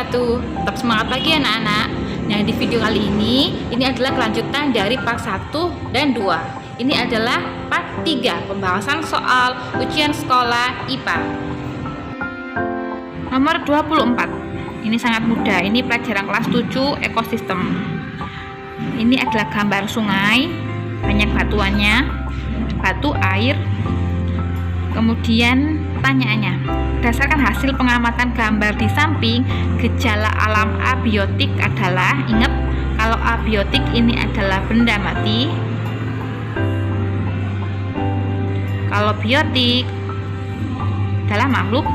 wabarakatuh. Tetap semangat lagi ya anak-anak. Nah, di video kali ini adalah kelanjutan dari part 1 dan 2. Ini adalah part 3, pembahasan soal ujian sekolah IPA. Nomor 24. Ini sangat mudah. Ini pelajaran kelas 7 ekosistem. Ini adalah gambar sungai, banyak batuannya, batu, air. Kemudian pertanyaannya, berdasarkan hasil pengamatan gambar di samping, gejala alam abiotik adalah, ingat kalau abiotik ini adalah benda mati, kalau biotik adalah makhluk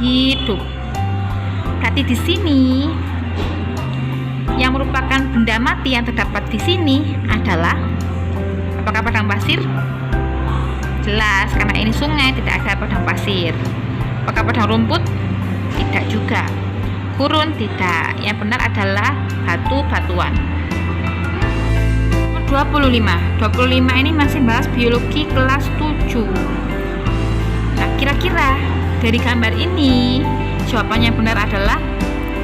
hidup. Berarti di sini yang merupakan benda mati yang terdapat di sini adalah, apakah padang pasir? Jelas, karena ini sungai, tidak ada padang pasir. Apakah padang rumput? Tidak juga. Gurun? Tidak. Yang benar adalah batu-batuan. 25 ini masih bahas biologi kelas 7. Nah, kira-kira dari gambar ini jawabannya benar adalah,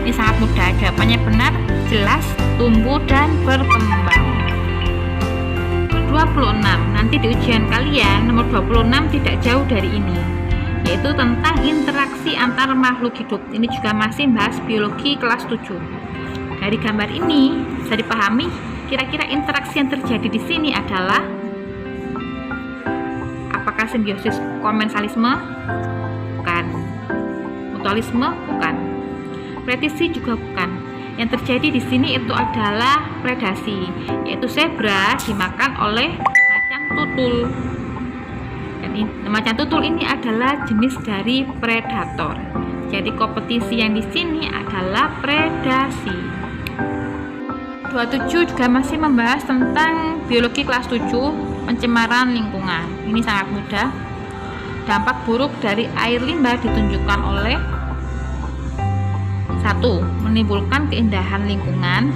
ini sangat mudah. Jawabannya benar, jelas, tumbuh dan berkembang. 26. Nanti di ujian kalian nomor 26 tidak jauh dari ini, yaitu tentang interaksi antar makhluk hidup. Ini juga masih bahas biologi kelas 7. Dari gambar ini bisa dipahami kira-kira interaksi yang terjadi di sini adalah, apakah simbiosis komensalisme? Bukan. Mutualisme? Bukan. Prediksi juga bukan. Yang terjadi di sini itu adalah predasi, yaitu zebra dimakan oleh macan tutul. Dan macan tutul ini adalah jenis dari predator. Jadi kompetisi yang di sini adalah predasi. 27 juga masih membahas tentang biologi kelas 7, pencemaran lingkungan. Ini sangat mudah. Dampak buruk dari air limbah ditunjukkan oleh: 1. Menimbulkan keindahan lingkungan.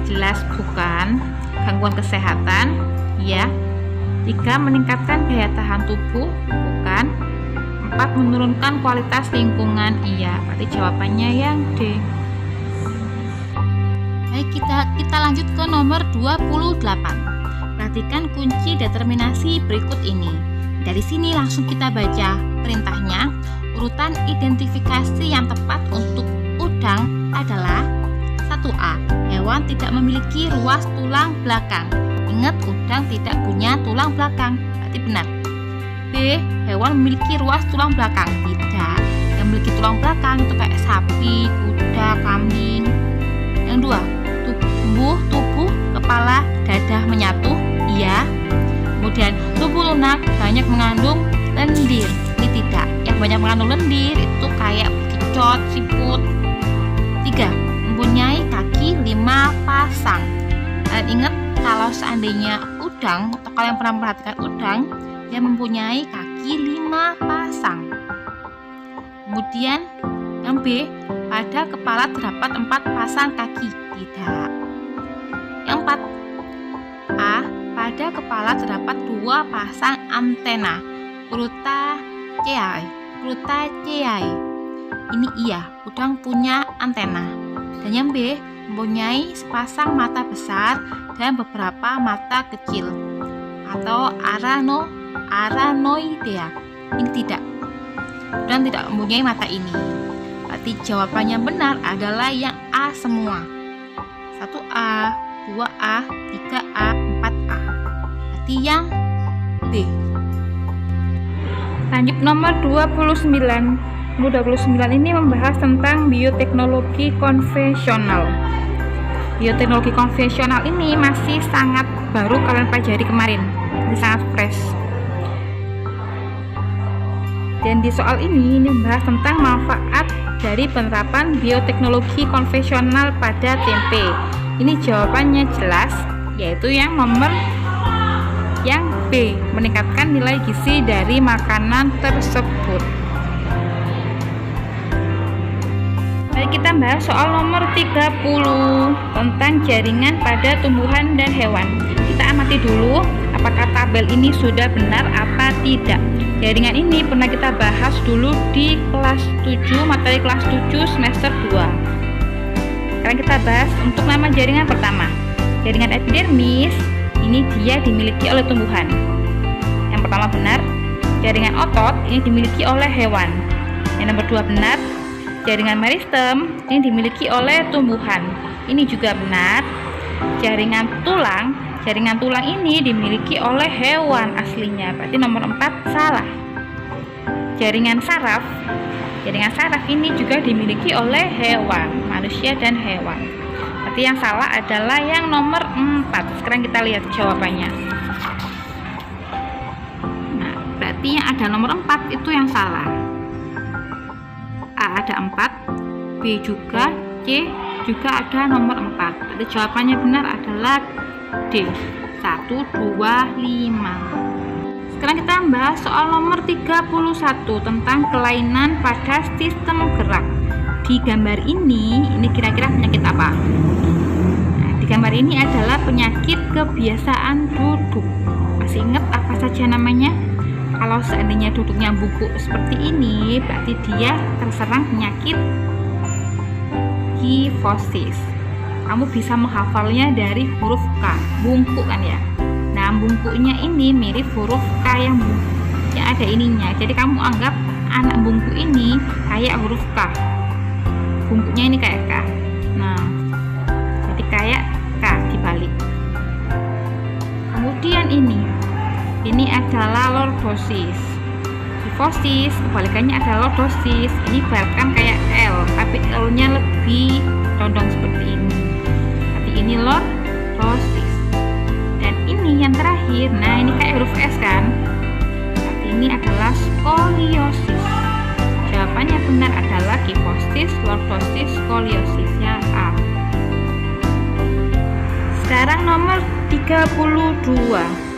Jelas bukan. Gangguan kesehatan? Ya. 3. Meningkatkan daya tahan tubuh? Bukan. 4. Menurunkan kualitas lingkungan? Iya. Berarti jawabannya yang D. Baik, kita lanjut ke nomor 28. Perhatikan kunci determinasi berikut ini. Dari sini langsung kita baca perintahnya. Urutan identifikasi yang tepat untuk udang adalah: 1A. Hewan tidak memiliki ruas tulang belakang. Ingat, udang tidak punya tulang belakang, berarti benar. B. Hewan memiliki ruas tulang belakang. Tidak. Yang memiliki tulang belakang itu kayak sapi, kuda, kambing. Yang 2. Tubuh, kepala, dadah menyatu. Iya. Kemudian tubuh lunak banyak mengandung lendir. Ini tidak. Yang banyak mengandung lendir itu kayak bekicot, siput. 3. Mempunyai kaki 5 pasang. Dan ingat, kalau seandainya udang, atau kalian pernah memperhatikan udang, dia mempunyai kaki 5 pasang. Kemudian yang B, pada kepala terdapat 4 pasang kaki. Tidak. Yang 4. A, pada kepala terdapat 2 pasang antena. Crustacea. Ini iya, udang punya antena. Dan yang B, mempunyai sepasang mata besar dan beberapa mata kecil, atau aranoidea. Ini tidak. Udang tidak mempunyai mata ini. Berarti jawabannya benar adalah yang A semua. 1A, 2A, 3A, 4A. Berarti yang B. Lanjut nomor 29. Nomor 29 ini membahas tentang bioteknologi konvensional. Bioteknologi konvensional ini masih sangat baru, kalian pelajari kemarin. Ini sangat fresh. Dan di soal ini membahas tentang manfaat dari penerapan bioteknologi konvensional pada tempe. Ini jawabannya jelas, yaitu yang nomor yang B, meningkatkan nilai gizi dari makanan tersebut. Baik, kita bahas soal nomor 30 tentang jaringan pada tumbuhan dan hewan. Kita amati dulu apakah tabel ini sudah benar apa tidak. Jaringan ini pernah kita bahas dulu di kelas 7, materi kelas 7 semester 2. Sekarang kita bahas untuk nama jaringan pertama. Jaringan epidermis ini dia dimiliki oleh tumbuhan. Yang pertama benar. Jaringan otot ini dimiliki oleh hewan. Yang nomor 2 benar. Jaringan meristem ini dimiliki oleh tumbuhan. Ini juga benar. Jaringan tulang ini dimiliki oleh hewan aslinya. Berarti nomor 4 salah. Jaringan saraf ini juga dimiliki oleh hewan, manusia dan hewan. Berarti yang salah adalah yang nomor 4. Sekarang kita lihat jawabannya. Nah, berarti yang ada nomor 4 itu yang salah. A ada 4, B juga, C juga ada nomor 4. Jadi jawabannya benar adalah D, 1, 2, 5. Sekarang kita bahas soal nomor 31 tentang kelainan pada sistem gerak. Di gambar ini kira-kira penyakit apa? Nah, di gambar ini adalah penyakit kebiasaan duduk. Masih ingat apa saja namanya? Kalau seandainya duduknya bungkuk seperti ini, berarti dia terserang penyakit kifosis. Kamu bisa menghafalnya dari huruf K, bungkuk kan ya. Nah, bungkuknya ini mirip huruf K yang ada ininya. Jadi kamu anggap anak bungkuk ini kayak huruf K. Bungkuknya ini kayak K. Nah, jadi kayak K dibalik. Kemudian ini adalah lordosis. Kifosis kebalikannya adalah lordosis. Ini bahkan kayak L, tapi L-nya lebih condong seperti ini. Tapi ini lordosis. Dan ini yang terakhir, nah ini kayak huruf S kan. Tapi ini adalah skoliosis. Jawabannya benar adalah kifosis, lordosis, skoliosis yang A. Sekarang nomor 32.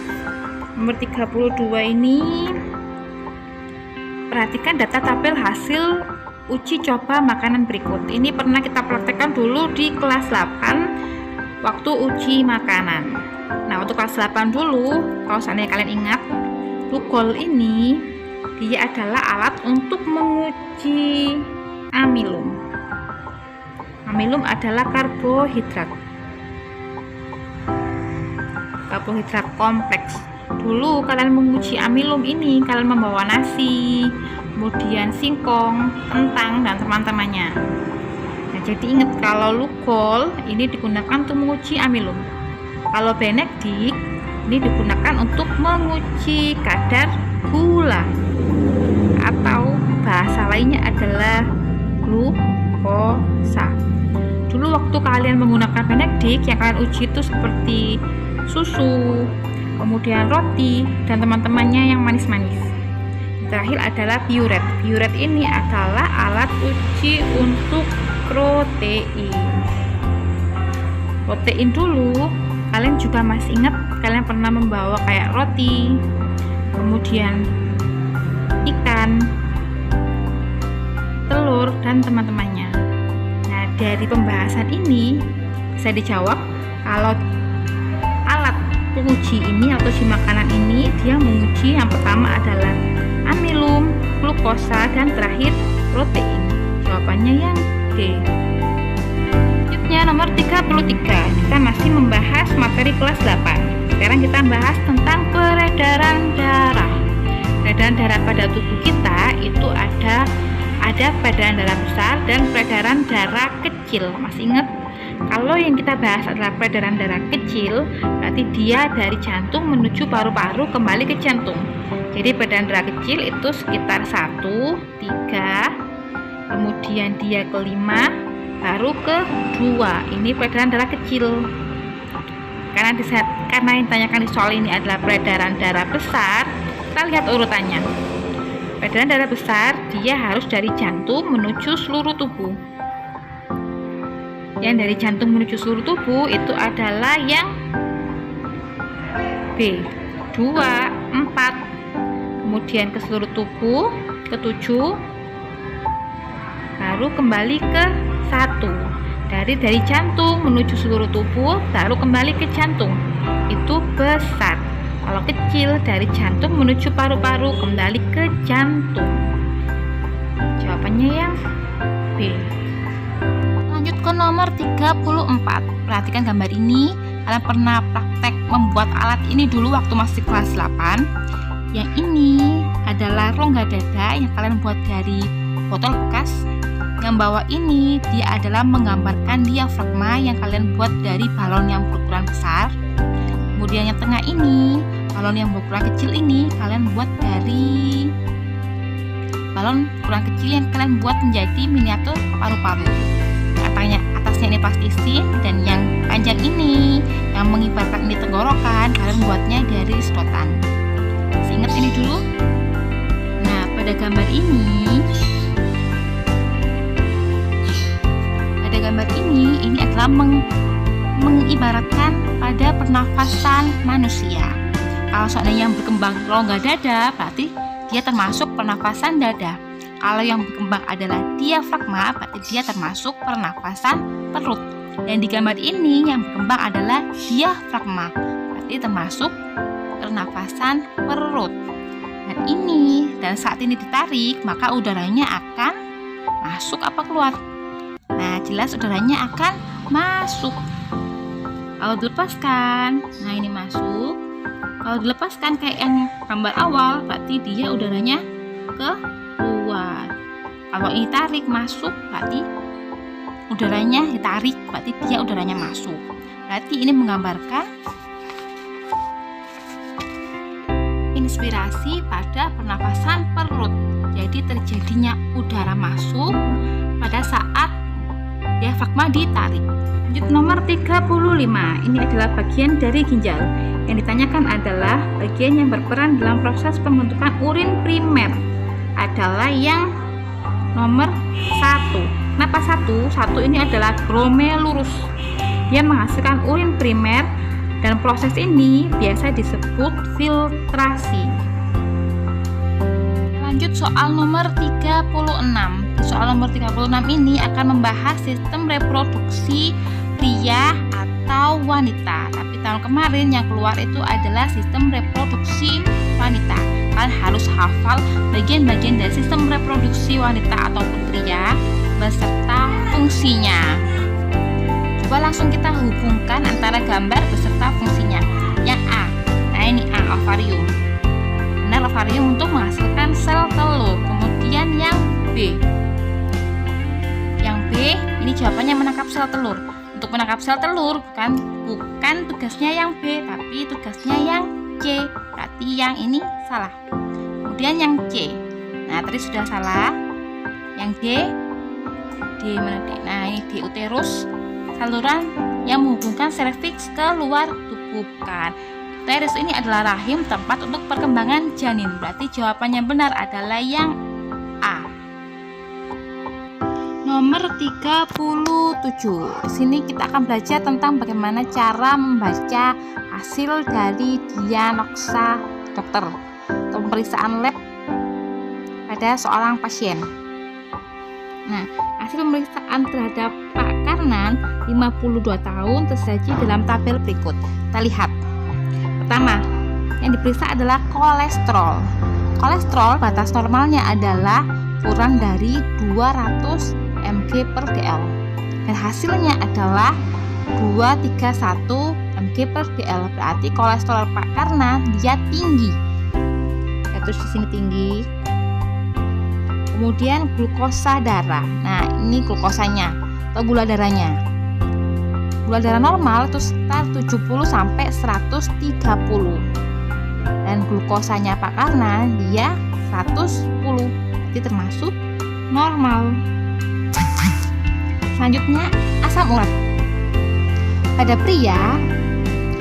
Nomor 32 ini perhatikan data tabel hasil uji coba makanan berikut. Ini pernah kita praktekkan dulu di kelas 8 waktu uji makanan. Nah, untuk kelas 8 dulu, kalau seandainya kalian ingat, Lugol ini dia adalah alat untuk menguji amilum. Amilum adalah karbohidrat kompleks. Dulu kalian menguji amilum ini, kalian membawa nasi, kemudian singkong, kentang, dan teman-temannya. Nah, jadi ingat kalau Lugol ini digunakan untuk menguji amilum. Kalau Benedict ini digunakan untuk menguji kadar gula, atau bahasa lainnya adalah glukosa. Dulu waktu kalian menggunakan Benedict, yang kalian uji itu seperti susu, kemudian roti, dan teman-temannya yang manis-manis. Terakhir adalah piuret. Piuret ini adalah alat uji untuk protein. Protein dulu, kalian juga masih ingat, kalian pernah membawa kayak roti, kemudian ikan, telur, dan teman-temannya. Nah, dari pembahasan ini bisa dijawab kalau alat penguji ini atau uji makanan ini dia menguji yang pertama adalah amilum, glukosa, dan terakhir protein. Jawabannya yang D. Selanjutnya nomor 33. Kita masih membahas materi kelas 8. Sekarang kita bahas tentang peredaran darah. Peredaran darah pada tubuh kita itu ada peredaran darah besar dan peredaran darah kecil. Masih ingat? Kalau yang kita bahas adalah peredaran darah kecil, berarti dia dari jantung menuju paru-paru kembali ke jantung. Jadi peredaran darah kecil itu sekitar 1, 3, kemudian dia ke 5, baru ke 2. Ini peredaran darah kecil. Karena yang ditanyakan di soal ini adalah peredaran darah besar, kita lihat urutannya. Peredaran darah besar dia harus dari jantung menuju seluruh tubuh. Yang dari jantung menuju seluruh tubuh itu adalah yang B, 2, 4, kemudian ke seluruh tubuh, ke 7, baru kembali ke jantung. Dari jantung menuju seluruh tubuh, baru kembali ke jantung. Itu besar. Kalau kecil, dari jantung menuju paru-paru, kembali ke jantung. Jawabannya yang B. Lanjut ke nomor 34. Perhatikan gambar ini. Kalian pernah praktek membuat alat ini dulu waktu masih kelas 8. Yang ini adalah rongga dada yang kalian buat dari botol bekas. Yang bawah ini dia adalah menggambarkan diafragma yang kalian buat dari balon yang berukuran besar. Kemudian yang tengah ini, balon yang berukuran kecil ini kalian buat dari balon ukuran kecil yang kalian buat menjadi miniatur paru-paru. Atasnya ini plastisin, dan yang panjang ini yang mengibarkan ini tenggorokan, kalian buatnya dari sedotan. Ingat ini dulu. Nah, pada gambar ini adalah mengibaratkan pada pernafasan manusia. Kalau seandainya yang berkembang rongga dada, berarti dia termasuk pernafasan dada. Kalau yang berkembang adalah diafragma, berarti dia termasuk pernafasan perut. Dan di gambar ini yang berkembang adalah diafragma, berarti termasuk pernafasan perut. Dan saat ini ditarik, maka udaranya akan masuk apa keluar? Nah, jelas udaranya akan masuk. Kalau dilepaskan, nah ini masuk. Kalau dilepaskan kayak yang gambar awal, berarti dia udaranya keluar. Kalau ini tarik masuk, berarti udaranya ditarik, berarti dia udaranya masuk. Berarti ini menggambarkan inspirasi pada pernafasan perut. Jadi terjadinya udara masuk pada saat diafragma ditarik. Lanjut nomor 35. Ini adalah bagian dari ginjal. Yang ditanyakan adalah bagian yang berperan dalam proses pembentukan urin primer adalah yang nomor 1. Kenapa 1? 1 ini adalah glomerulus. Dia menghasilkan urin primer dan proses ini biasa disebut filtrasi. Lanjut soal nomor 36. Soal nomor 36 ini akan membahas sistem reproduksi pria atau wanita. Tapi tahun kemarin yang keluar itu adalah sistem reproduksi wanita. Kalian harus hafal bagian-bagian dari sistem reproduksi wanita ataupun pria beserta fungsinya. Coba langsung kita hubungkan antara gambar beserta fungsinya. Yang A, nah ini A, ovarium. Benar, ovarium untuk menghasilkan sel telur. Kemudian yang B, ini jawabannya menangkap sel telur. Untuk menangkap sel telur bukan tugasnya yang B, tapi tugasnya yang C. Berarti yang ini salah. Kemudian yang C, nah tadi sudah salah. Yang D mana D? Nah ini D, uterus, saluran yang menghubungkan serviks ke luar tubuh. Bukan. Uterus ini adalah rahim, tempat untuk perkembangan janin. Berarti jawabannya benar adalah yang A. Nomor 37. Di sini kita akan belajar tentang bagaimana cara membaca hasil dari diagnosa dokter atau pemeriksaan lab pada seorang pasien. Nah, hasil pemeriksaan terhadap Pak Karnan 52 tahun tersaji dalam tabel berikut. Kita lihat. Pertama, yang diperiksa adalah kolesterol. Kolesterol batas normalnya adalah kurang dari 200 mg per dl, dan hasilnya adalah 231 mg per dl. Berarti kolesterol Pak Karnan dia tinggi. Terus di sini tinggi. Kemudian glukosa darah. Nah, ini glukosanya atau gula darahnya. Gula darah normal itu sekitar 70 sampai 130. Dan glukosanya Pak Karnan dia 110. Jadi termasuk normal. Selanjutnya asam urat. Pada pria,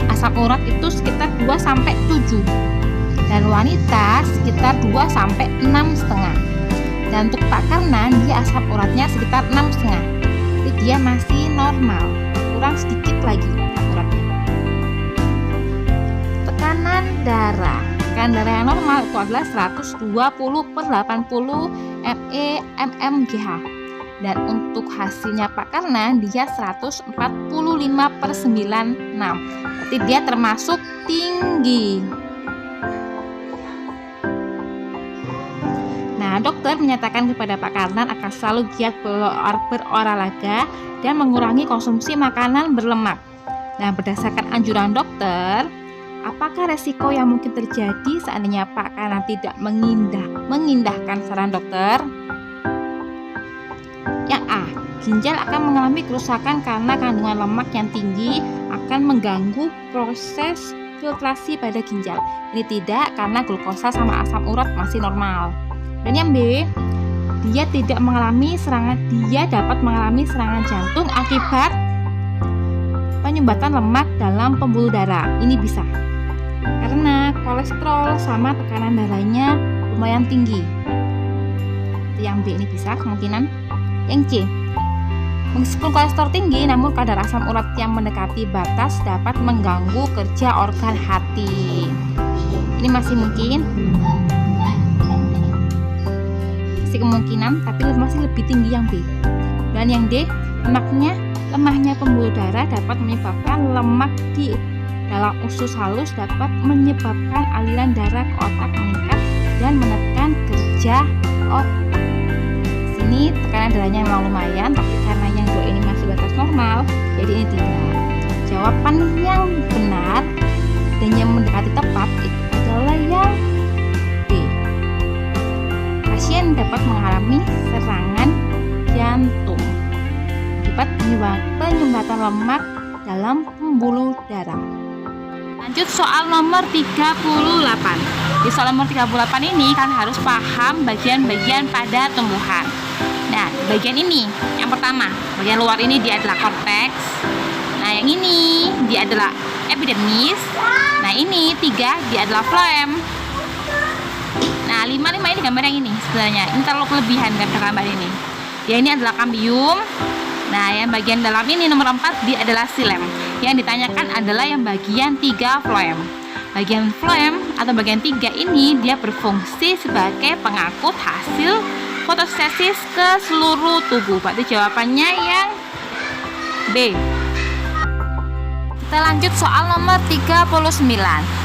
asam urat itu sekitar 2 sampai 7 dan wanita sekitar 2 sampai 6,5. Dan untuk Pak Karnan dia asam uratnya sekitar 6,5. Jadi dia masih normal, kurang sedikit lagi asam uratnya. Tekanan darah. Tekanan darah yang normal itu adalah 120/80 mmHg. Dan untuk hasilnya Pak Karna dia 145/96. Berarti dia termasuk tinggi. Nah, dokter menyatakan kepada Pak Karna akan selalu giat berolahraga dan mengurangi konsumsi makanan berlemak. Nah, berdasarkan anjuran dokter, apakah resiko yang mungkin terjadi seandainya Pak Karna tidak mengindahkan saran dokter? Yang A, ginjal akan mengalami kerusakan karena kandungan lemak yang tinggi akan mengganggu proses filtrasi pada ginjal. Ini tidak, karena glukosa sama asam urat masih normal. Dan yang B, dia dapat mengalami serangan jantung akibat penyumbatan lemak dalam pembuluh darah. Ini bisa karena kolesterol sama tekanan darahnya lumayan tinggi. Yang B ini bisa kemungkinan. Yang C, meskipun kolesterol tinggi namun kadar asam urat yang mendekati batas dapat mengganggu kerja organ hati. Ini masih mungkin, masih kemungkinan, tapi masih lebih tinggi yang B. Dan yang D, lemahnya pembuluh darah dapat menyebabkan lemak di dalam usus halus, dapat menyebabkan aliran darah ke otak meningkat dan menekan kerja otak. Sini tekanan darahnya memang lumayan, tapi karena yang dua ini masih batas normal, jadi ini tidak. Jawaban yang benar dan yang mendekati tepat itu adalah yang B. Pasien dapat mengalami serangan jantung akibat penyumbatan lemak dalam pembuluh darah. Lanjut soal nomor 38. Di soal nomor 38 ini kan harus paham bagian-bagian pada tumbuhan. Nah, bagian ini yang pertama, bagian luar ini dia adalah korteks. Nah, yang ini dia adalah epidermis. Nah, ini 3 dia adalah floem. Nah, 5 ini gambar yang ini sebenarnya. Ini terlalu kelebihan gambar ini. Dia ini adalah kambium. Nah, yang bagian dalam ini nomor 4 dia adalah xilem. Yang ditanyakan adalah yang bagian 3 floem. Bagian floem atau bagian 3 ini dia berfungsi sebagai pengangkut hasil fotosintesis ke seluruh tubuh. Berarti jawabannya yang B. Kita lanjut soal nomor 39.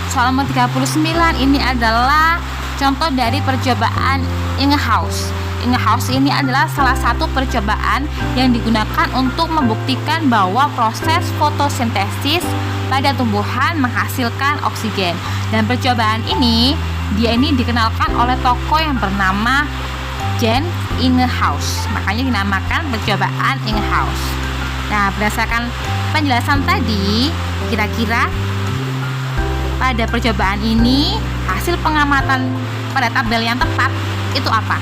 Soal nomor 39 ini adalah contoh dari percobaan Ingehouse. Ingehouse ini adalah salah satu percobaan yang digunakan untuk membuktikan bahwa proses fotosintesis pada tumbuhan menghasilkan oksigen. Dan percobaan ini dikenalkan oleh tokoh yang bernama Jan Ingehouse. Makanya dinamakan percobaan Ingehouse. Nah, berdasarkan penjelasan tadi, kira-kira pada percobaan ini hasil pengamatan pada tabel yang tepat itu apa?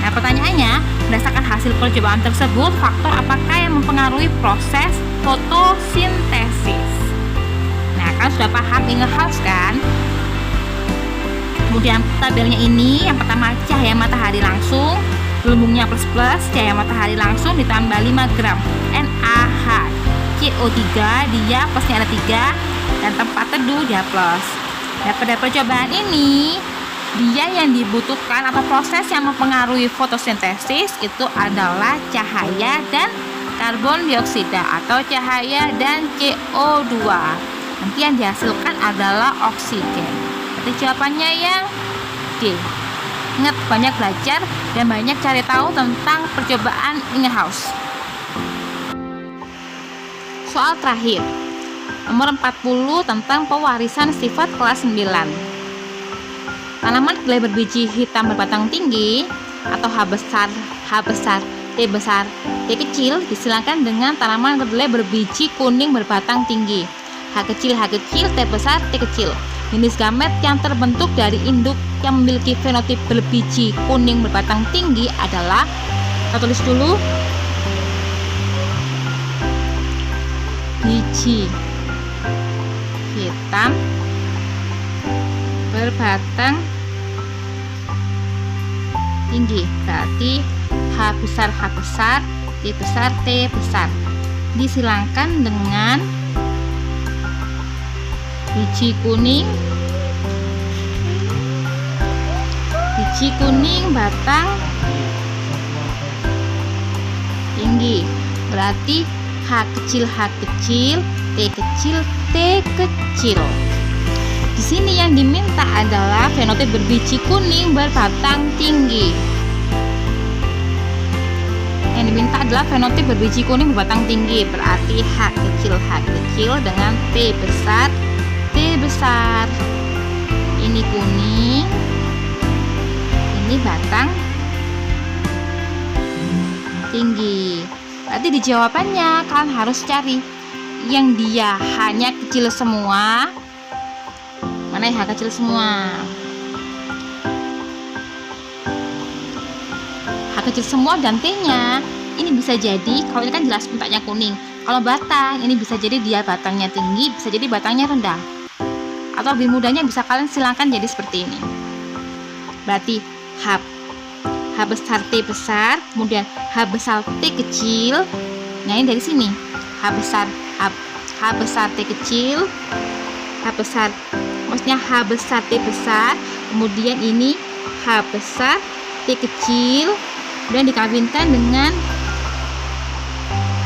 Nah, pertanyaannya, berdasarkan hasil percobaan tersebut, faktor apakah yang mempengaruhi proses fotosintesis? Nah, kan sudah paham Ingehouse kan? Kemudian tabelnya ini, yang pertama cahaya matahari langsung, gelembungnya plus, cahaya matahari langsung ditambah 5 gram NaH, CO3 dia plusnya ada 3, dan tempat teduh dia plus. Nah, pada percobaan ini dia yang dibutuhkan atau proses yang mempengaruhi fotosintesis itu adalah cahaya dan karbon dioksida atau cahaya dan CO2. Nanti yang dihasilkan adalah oksigen. Berarti jawabannya yang D. Ingat, banyak belajar dan banyak cari tahu tentang percobaan Ingehouse. Soal terakhir, nomor 40 tentang pewarisan sifat kelas 9. Tanaman kedelai berbiji hitam berbatang tinggi atau H besar, T besar, T kecil disilakan dengan tanaman kedelai berbiji kuning berbatang tinggi. H kecil, T besar, T kecil. Jenis gamet yang terbentuk dari induk yang memiliki fenotip berbiji kuning berbatang tinggi adalah, kita tulis dulu, biji hitam berbatang tinggi. Berarti H besar, T besar, T besar. Disilangkan dengan biji kuning berbiji kuning batang tinggi. Berarti H kecil, T kecil, T kecil. Di sini yang diminta adalah fenotip berbiji kuning berbatang tinggi. Yang diminta adalah fenotip berbiji kuning berbatang tinggi. Berarti H kecil dengan T besar. Ini kuning, ini batang tinggi. Berarti di jawabannya kalian harus cari yang dia hanya kecil semua. Mana yang kecil semua? Kecil semua dan T-nya ini bisa jadi, kalau ini kan jelas puncaknya kuning. Kalau batang ini bisa jadi dia batangnya tinggi, bisa jadi batangnya rendah. Atau lebih mudahnya bisa kalian silakan jadi seperti ini. Berarti H besar T besar, kemudian H besar T kecil. Nah, ini dari sini H besar T kecil, maksudnya H besar T besar, kemudian ini H besar T kecil, dan dikawinkan dengan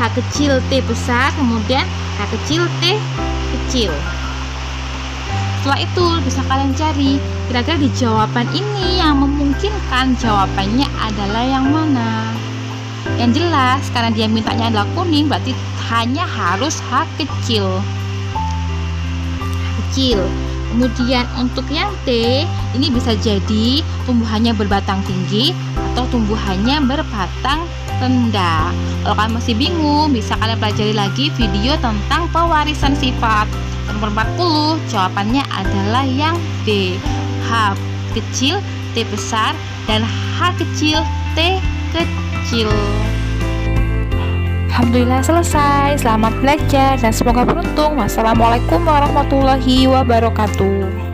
H kecil T besar, kemudian H kecil T kecil. Setelah itu bisa kalian cari kira-kira di jawaban ini yang memungkinkan jawabannya adalah yang mana. Yang jelas karena dia mintanya adalah kuning, berarti hanya harus H kecil. Kemudian untuk yang T ini bisa jadi tumbuhannya berbatang tinggi atau tumbuhannya berbatang rendah. Kalau kalian masih bingung, bisa kalian pelajari lagi video tentang pewarisan sifat. Nomor 40, jawabannya adalah yang D. H kecil, T besar, dan H kecil, T kecil. Alhamdulillah selesai. Selamat belajar dan semoga beruntung. Wassalamualaikum warahmatullahi wabarakatuh.